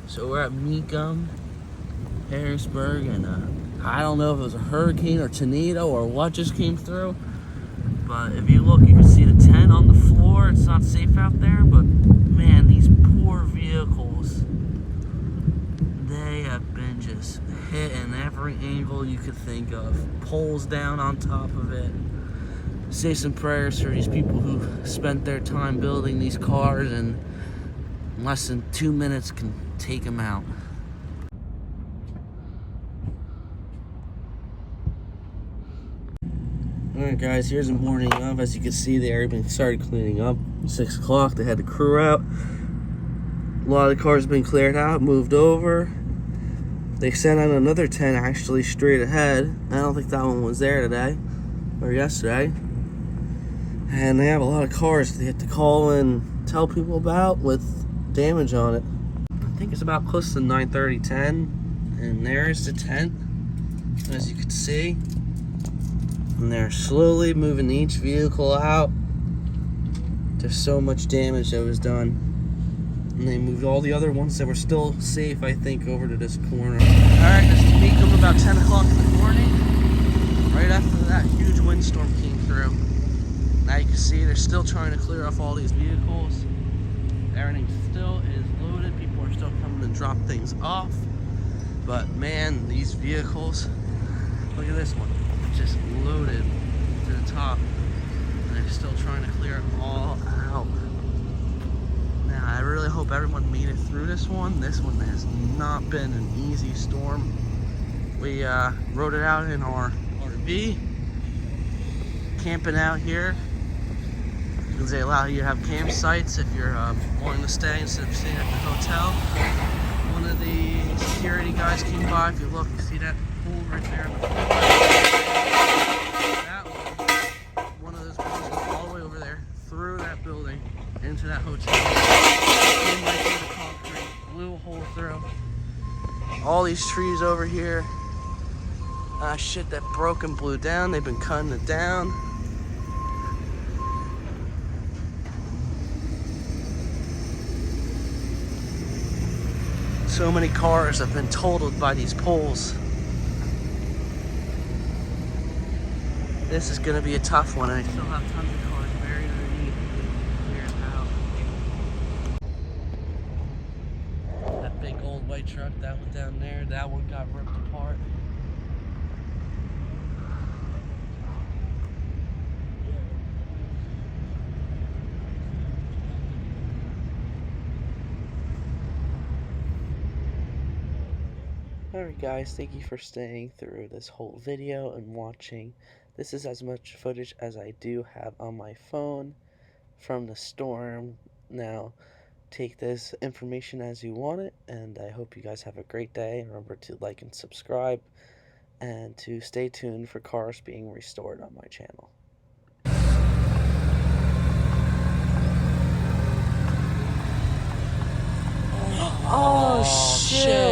So we're at Mecum, Harrisburg, and I don't know if it was a hurricane or tornado or what just came through. But if you look, you can see the tent on the floor. It's not safe out there, but man, these poor vehicles, they have been just hit in every angle you could think of. Poles down on top of it. Say some prayers for these people who spent their time building these cars and in less than 2 minutes can take them out. Alright guys, here's the morning of. As you can see, they already started cleaning up. 6 o'clock, they had the crew out. A lot of the cars have been cleared out, moved over. They sent out another 10 actually straight ahead. I don't think that one was there today or yesterday. And they have a lot of cars they have to call and tell people about with damage on it. I think it's about close to 9:30, 10. And there's the tent, as you can see. And they're slowly moving each vehicle out. There's so much damage that was done. And they moved all the other ones that were still safe, I think, over to this corner. Alright, this is Mecum about 10 o'clock in the morning. Right after that huge windstorm came through. Now you can see they're still trying to clear off all these vehicles. Everything still is loaded. People are still coming to drop things off. But man, these vehicles, look at this one. Just loaded to the top. And they're still trying to clear it all out. Now, I really hope everyone made it through this one. This one has not been an easy storm. We rode it out in our RV, camping out here. Because they allow you to have campsites if you're wanting to stay instead of staying at the hotel. One of the security guys came by. If you look, you see that pool right there on the floor. That one of those pools went all the way over there, through that building, into that hotel. Came right through the concrete, blew a hole through. All these trees over here. Shit that broke and blew down. They've been cutting it down. So many cars have been totaled by these poles. This is going to be a tough one. I still have tons of cars buried underneath. Clear out. That big old white truck, that one down there, that one got ripped apart. Alright guys, thank you for staying through this whole video and watching. This is as much footage as I do have on my phone from the storm. Now, take this information as you want it, and I hope you guys have a great day. Remember to like and subscribe, and to stay tuned for cars being restored on my channel. Oh shit!